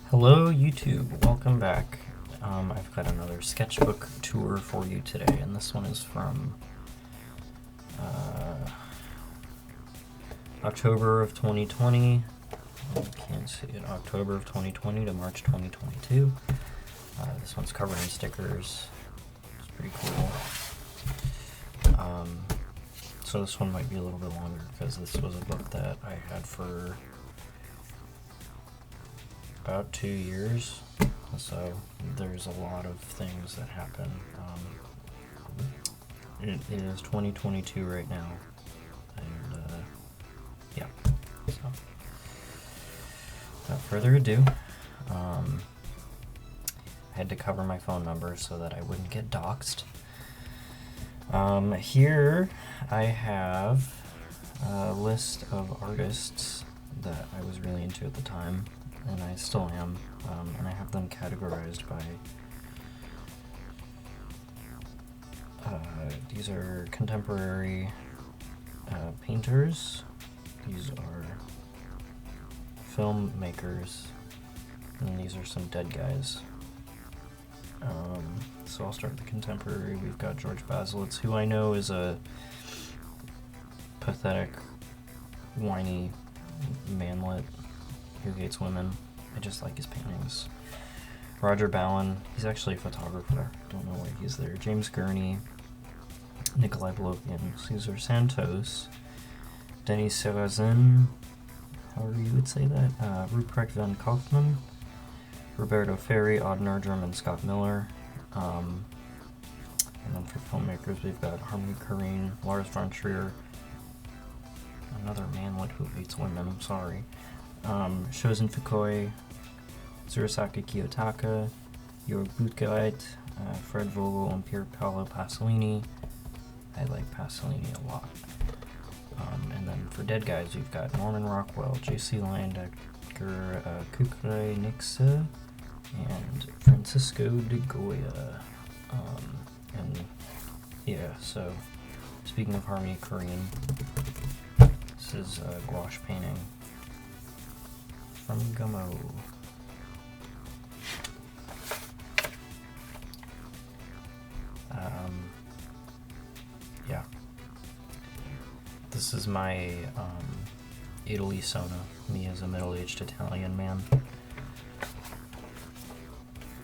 Hello YouTube, welcome back. I've got another sketchbook tour for you today, and this one is from October of 2020. You can't see it. October of 2020 to March 2022. This one's covered in stickers. It's pretty cool. So this one might be a little bit longer because this was a book that I had for about 2 years, so there's a lot of things that happen. It is 2022 right now, and yeah, so without further ado, I had to cover my phone number so that I wouldn't get doxxed. Here I have a list of artists that I was really into at the time, and I still am, and I have them categorized by, these are contemporary painters, these are filmmakers, and these are some dead guys. So I'll start with the contemporary. We've got George Baselitz, who I know is a pathetic, whiny manlet who hates women. I just like his paintings. Roger Bowen, he's actually a photographer. Don't know why he's there. James Gurney, Nikolai Bolokian, Cesar Santos, Denis Sarrazin, however you would say that, Ruprecht van Kaufman, Roberto Ferri, Odd Nerdrum, and Scott Miller. And then for filmmakers, we've got Harmony Korine, Lars von Trier, another manlet who hates women, I'm sorry. Shozen Fukui, Tsurasaki Kiyotaka, Jörg Buttgereit, Fred Vogel, and Pier Paolo Pasolini. I like Pasolini a lot. And then for dead guys, we've got Norman Rockwell, J.C. Leyendecker, Kukre Nixa, and Francisco de Goya. And yeah, so speaking of Harmony Korine, this is a gouache painting from Gummo. Yeah. This is my Italy Sona, me as a middle-aged Italian man.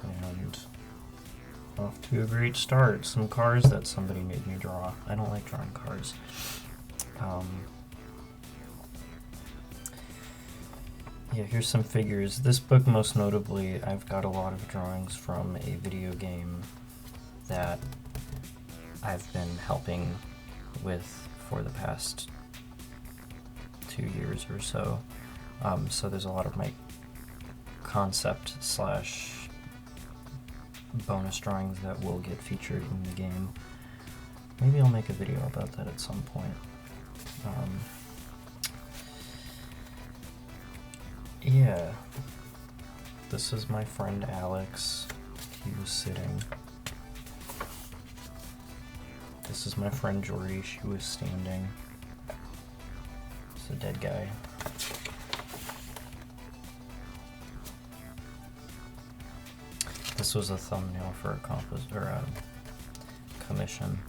And off to a great start. Some cars that somebody made me draw. I don't like drawing cars. Yeah, here's some figures. This book, most notably, I've got a lot of drawings from a video game that I've been helping with for the past 2 years or so. So there's a lot of my concept slash bonus drawings that will get featured in the game. Maybe I'll make a video about that at some point. Yeah, this is my friend Alex. He was sitting. This is my friend Jordy. She was standing. It's a dead guy. This was a thumbnail for a commission.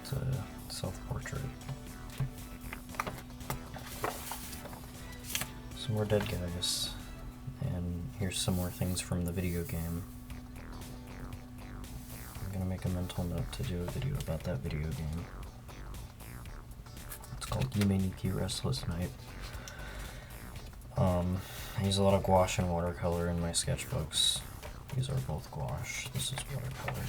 It's a self-portrait. Some more dead guys, and here's some more things from the video game. I'm gonna make a mental note to do a video about that video game. It's called Yume Nikki Restless Night. I use a lot of gouache and watercolor in my sketchbooks. These are both gouache. This is watercolor.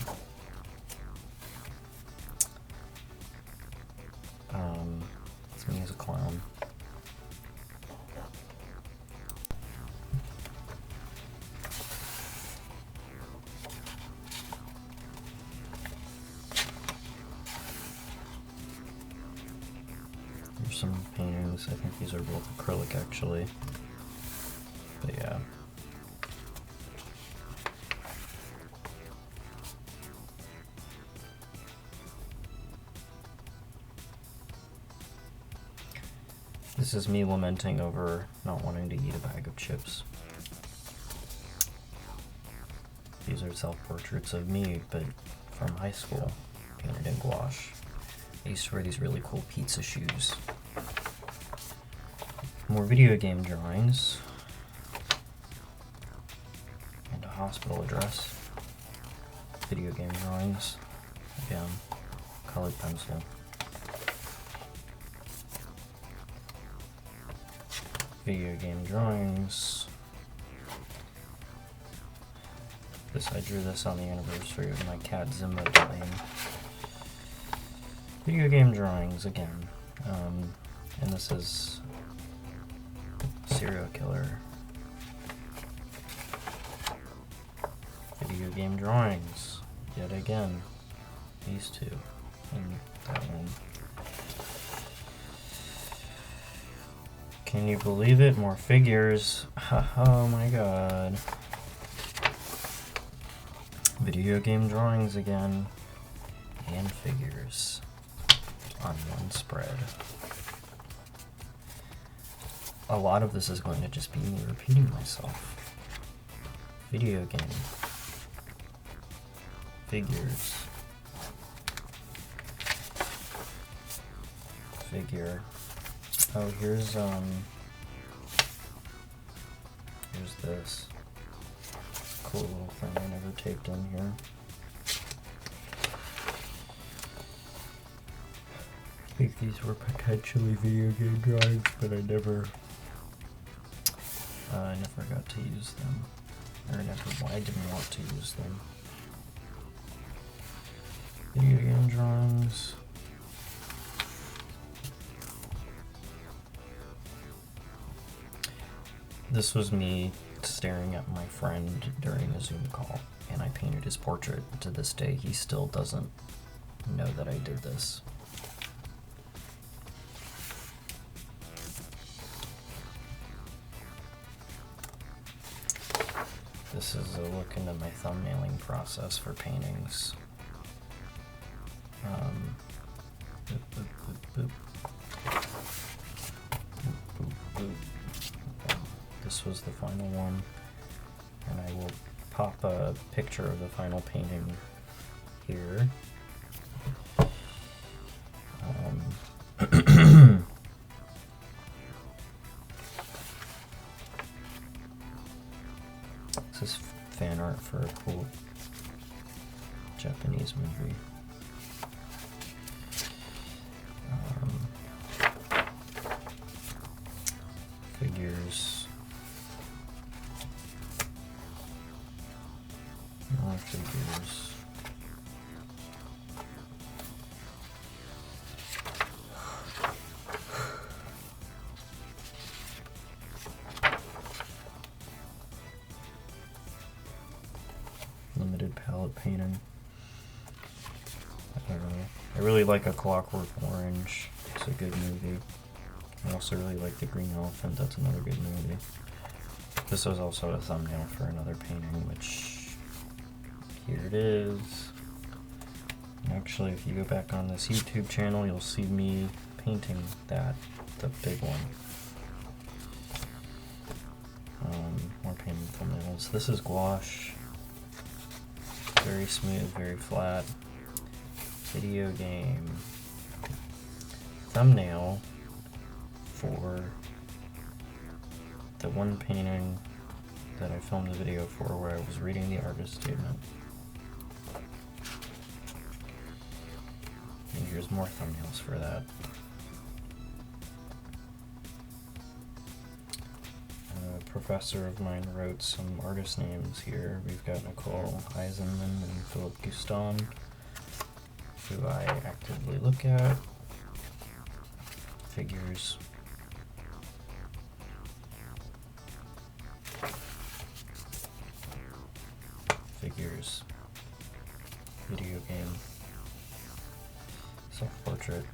It's me as a clown. There's some paintings. I think these are both acrylic actually. But yeah. This is me lamenting over not wanting to eat a bag of chips. These are self-portraits of me, but from high school, painted in gouache. I used to wear these really cool pizza shoes. More video game drawings. And a hospital address. Video game drawings. Again, colored pencil. Video game drawings. I drew this on the anniversary of my cat Zimba dying. Video game drawings again. And this is serial killer. Video game drawings. Yet again. These two. And that one. Can you believe it? More figures. Oh my god. Video game drawings again. And figures. On one spread. A lot of this is going to just be me repeating myself. Video game. Figures. Figure. Oh, here's this cool little thing I never taped in here. I think these were potentially video game drawings, but I never got to use them. I didn't want to use them. Video game drawings. This was me staring at my friend during a Zoom call, and I painted his portrait. To this day, he still doesn't know that I did this. This is a look into my thumbnailing process for paintings. This was the final one, and I will pop a picture of the final painting here. This is fan art for a cool Japanese movie. Figures. More figures. Limited palette painting. I don't know. I really like A Clockwork Orange. It's a good movie. I also really like The Green Elephant. That's another good movie. This was also a thumbnail for another painting, which here it is. Actually, if you go back on this YouTube channel, you'll see me painting that, the big one. More painting thumbnails. This is gouache. Very smooth, very flat. Video game. Thumbnail for the one painting that I filmed the video for where I was reading the artist statement. And here's more thumbnails for that. A professor of mine wrote some artist names here. We've got Nicole Eisenman and Philip Guston, who I actively look at. Figures. Figures. Video game. Self-portrait.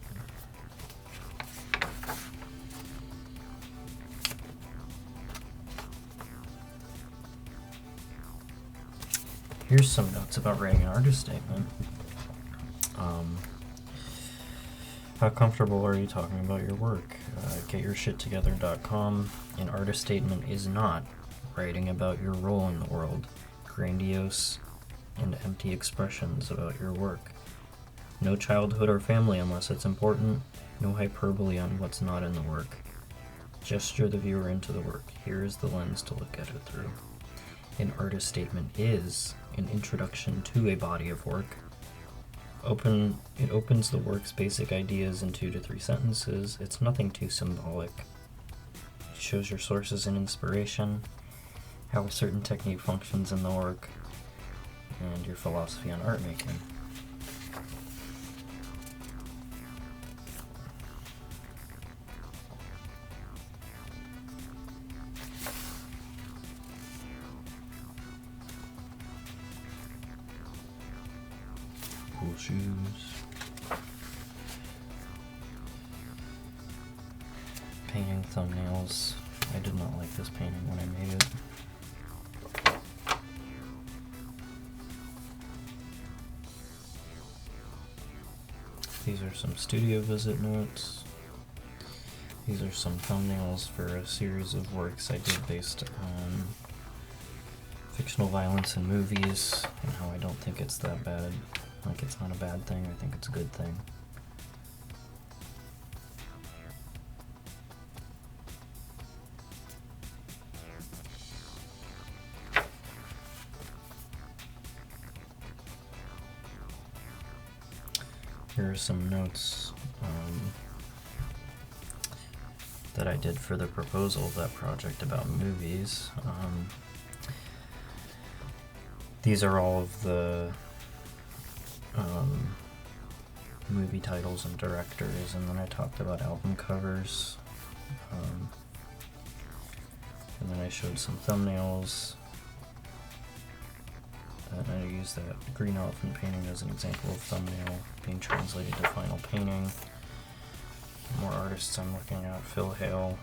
Here's some notes about writing an artist statement. How comfortable are you talking about your work? GetYourShitTogether.com. An artist statement is not writing about your role in the world, grandiose and empty expressions about your work. No childhood or family unless it's important, no hyperbole on what's not in the work. Gesture the viewer into the work. Here is the lens to look at it through. An artist statement is an introduction to a body of work. It opens the work's basic ideas in 2 to 3 sentences. It's nothing too symbolic. It shows your sources and inspiration, how a certain technique functions in the work, and your philosophy on art making. Cool shoes. Painting thumbnails. I did not like this painting when I made it. These are some studio visit notes. These are some thumbnails for a series of works I did based on fictional violence in movies, and how I don't think it's that bad. Like, it's not a bad thing, I think it's a good thing. Here are some notes that I did for the proposal of that project about movies. These are all of the movie titles and directors, and then I talked about album covers, and then I showed some thumbnails, and I used that green elephant painting as an example of thumbnail being translated to final painting. More artists I'm looking at: Phil Hale,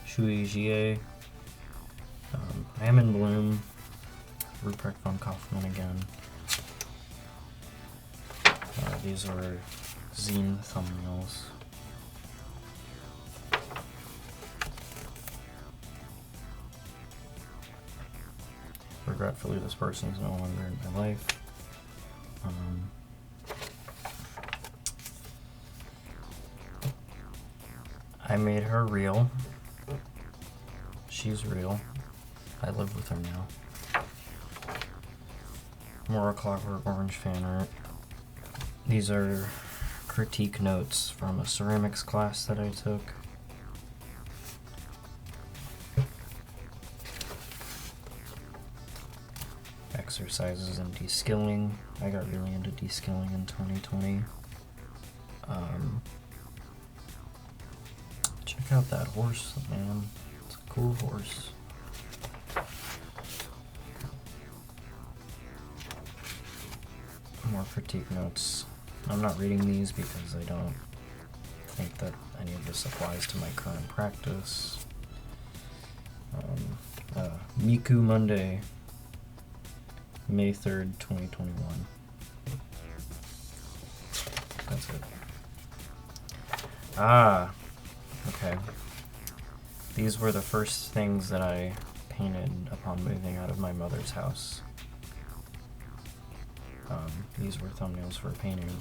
Shui Jie, I Am in Bloom, Ruprecht von Kaufmann again. These are zine thumbnails. Regretfully, this person is no longer in my life. I made her real. She's real. I live with her now. More Clockwork Orange fan art. These are critique notes from a ceramics class that I took. Exercises in de-skilling. I got really into de-skilling in 2020. Check out that horse, man. It's a cool horse. More critique notes. I'm not reading these because I don't think that any of this applies to my current practice. Miku Monday, May 3rd, 2021. That's it. Okay. These were the first things that I painted upon moving out of my mother's house. These were thumbnails for a painting.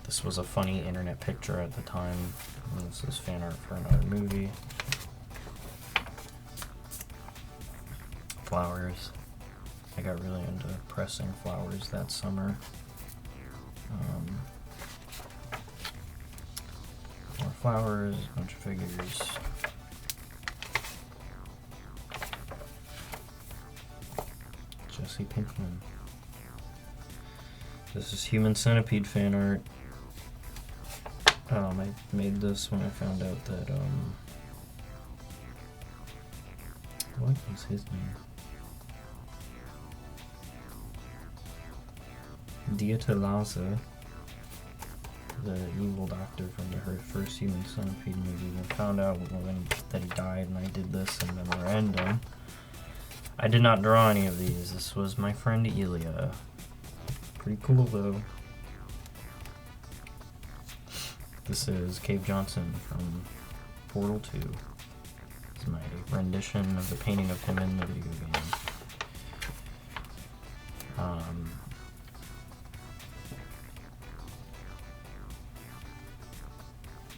This was a funny internet picture at the time. And this is fan art for another movie. Flowers. I got really into pressing flowers that summer. More flowers, a bunch of figures. Jesse Pinkman. This is Human Centipede fan art. I made this when I found out that, what is his name? Dieter Laza, the evil doctor from the first Human Centipede movie, I found out that he died, and I did this in memorandum. I did not draw any of these. This was my friend Ilya. Pretty cool though. This is Cave Johnson from Portal 2. It's my rendition of the painting of him in the video game.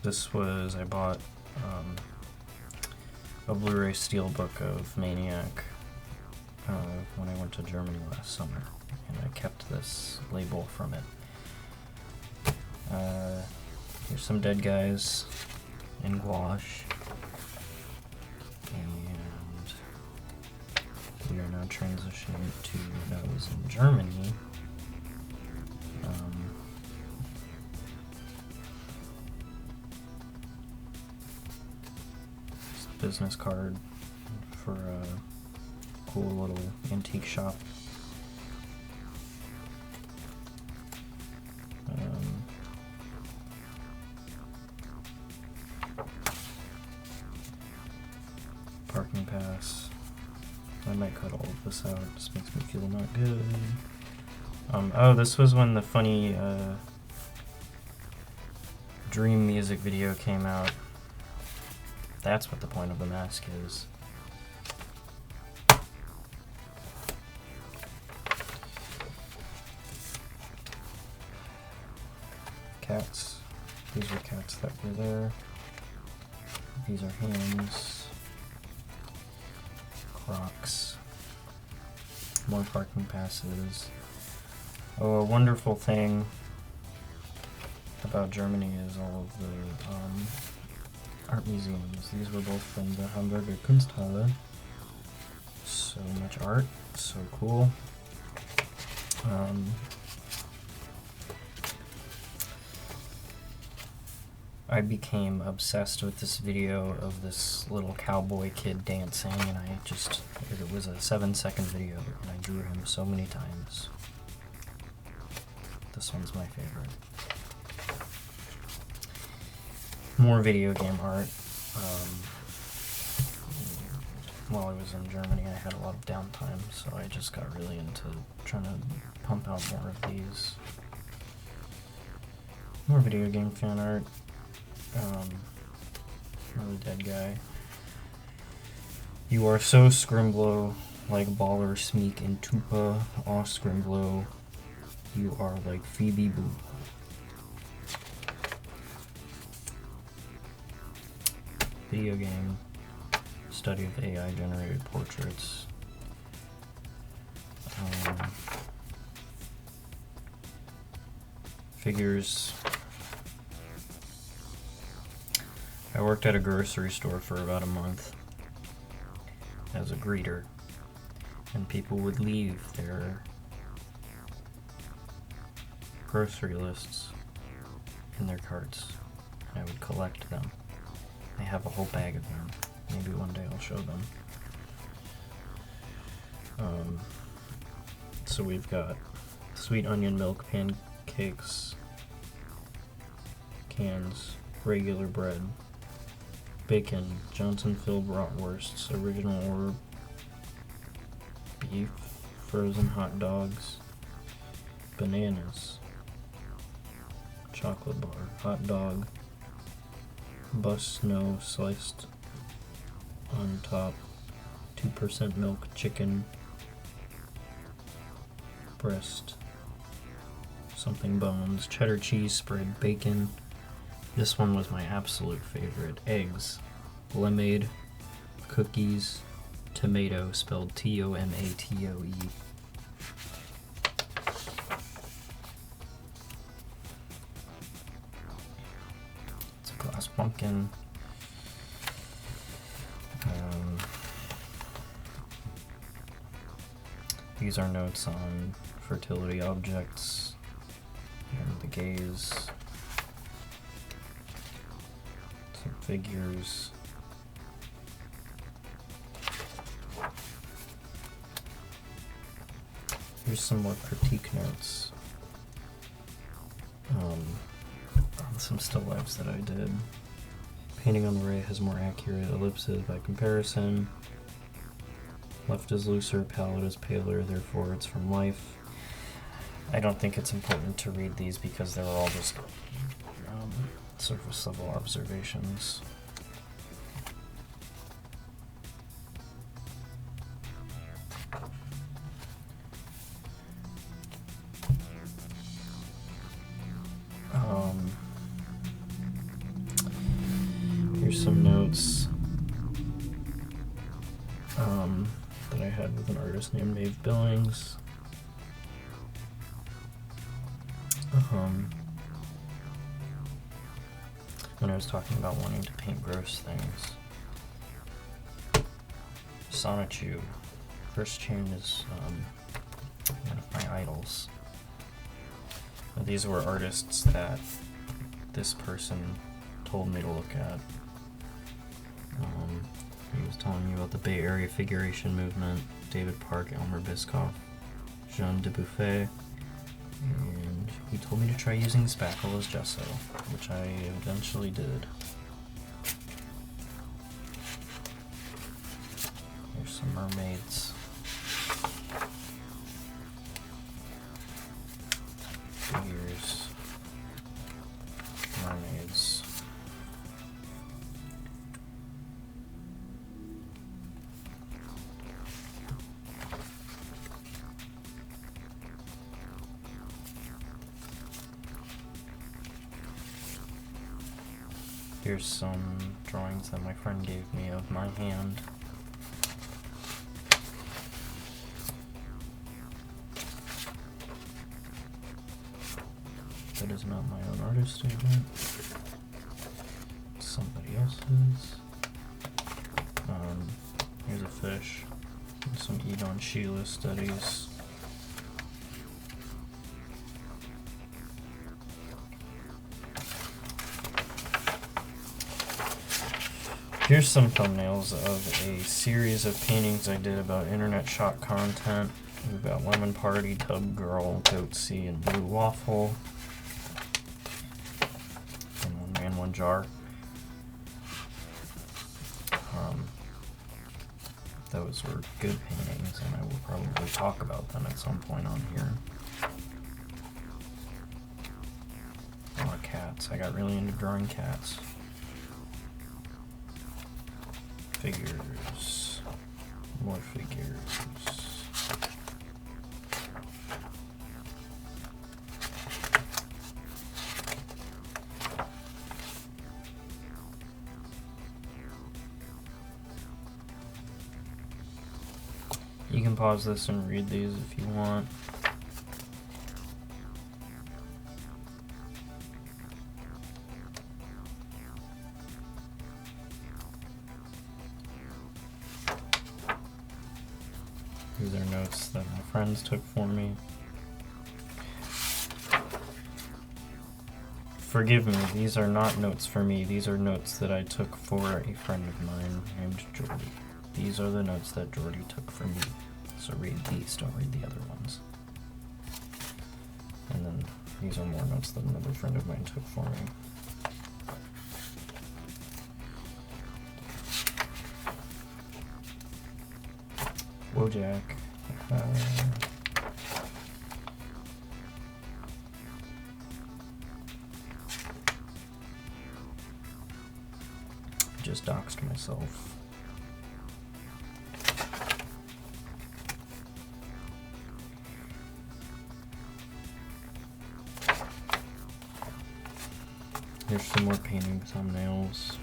This was, I bought a Blu-ray steelbook of Maniac when I went to Germany last summer, and I kept this label from it. Here's some dead guys in gouache, and we are now transitioning to those in Germany. Business card for a cool little antique shop. Parking pass. I might cut all of this out, it just makes me feel not good. Oh, this was when the funny Dream music video came out. That's what the point of the mask is. Cats. These are cats that were there. These are hands. Crocs. More parking passes. Oh, a wonderful thing about Germany is all of the art museums. These were both from the Hamburger Kunsthalle. So much art, so cool. I became obsessed with this video of this little cowboy kid dancing, and it was a 7-second video, and I drew him so many times. This one's my favorite. More video game art. While I was in Germany, I had a lot of downtime, so I just got really into trying to pump out more of these. More video game fan art. Another dead guy. You are so Scrimblow, like Baller, Smeek, and Tupa. Aw Scrimblow. You are like Phoebe Boo. Video game. Study of AI generated portraits. Figures. I worked at a grocery store for about a month as a greeter, and people would leave their grocery lists in their carts, and I would collect them. I have a whole bag of them. Maybe one day I'll show them. So we've got sweet onion milk pancakes, cans, regular bread, bacon, Johnson-Phil bratwursts, original or beef, frozen hot dogs, bananas, chocolate bar, hot dog, bus snow sliced on top, 2% milk, chicken, breast, something bones, cheddar cheese spread, bacon. This one was my absolute favorite. Eggs, lemonade, cookies, tomato, spelled Tomatoe. It's a glass pumpkin. These are notes on fertility objects and the gaze. Some figures. Here's some more critique notes on some still lifes that I did. Painting on the right has more accurate ellipses by comparison. Left is looser, palette is paler, therefore it's from life. I don't think it's important to read these because they're all just surface level observations. Here's some notes that I had with an artist named Maeve Billings. When I was talking about wanting to paint gross things. Sonichu, First Chain is one of my idols. Now, these were artists that this person told me to look at. He was telling me about the Bay Area figuration movement, David Park, Elmer Biscoff, Jean Dubuffet, and he told me to try using spackle as gesso, which I eventually did. There's some mermaids. Figures. Mermaids. Here's some drawings that my friend gave me of my hand. That is not my own artist statement. It's somebody else's. Here's a fish. Some Edon Sheila studies. Here's some thumbnails of a series of paintings I did about internet shop content. We've got Lemon Party, Tub Girl, Goatsy, and Blue Waffle. And One Man, One Jar. Those were good paintings, and I will probably talk about them at some point on here. More cats. I got really into drawing cats. Figures. More figures. You can pause this and read these if you want. These are notes that my friends took for me. Forgive me, these are not notes for me. These are notes that I took for a friend of mine named Jordy. These are the notes that Jordy took for me. So read these, don't read the other ones. And then these are more notes that another friend of mine took for me. Wojak. Just doxed myself. Here's some more painting thumbnails.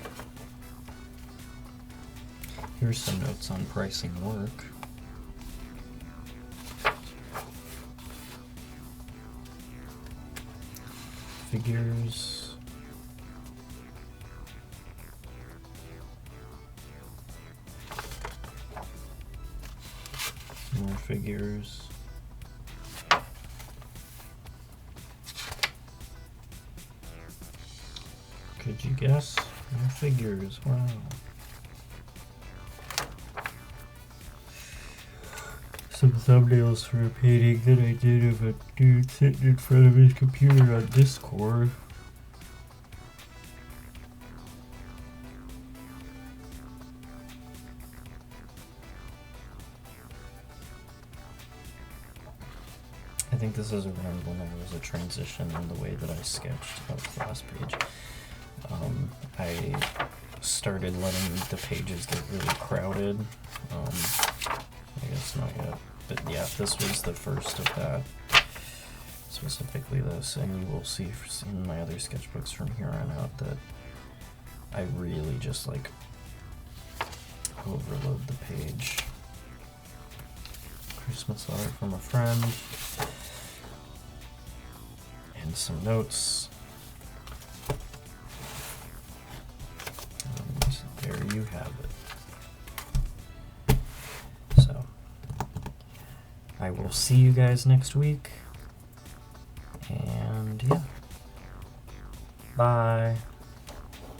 Here's some notes on pricing work. Figures. More figures. Could you guess? More figures, wow. Some thumbnails for a painting that I did of a dude sitting in front of his computer on Discord. I think this is around when there was a transition in the way that I sketched. That was the last page. I started letting the pages get really crowded. I guess not yet, but yeah, this was the first of that. Specifically this, and you will see in my other sketchbooks from here on out that I really just like overload the page. Christmas letter from a friend, and some notes. And there you have it. So, I will see you guys next week, and yeah, bye.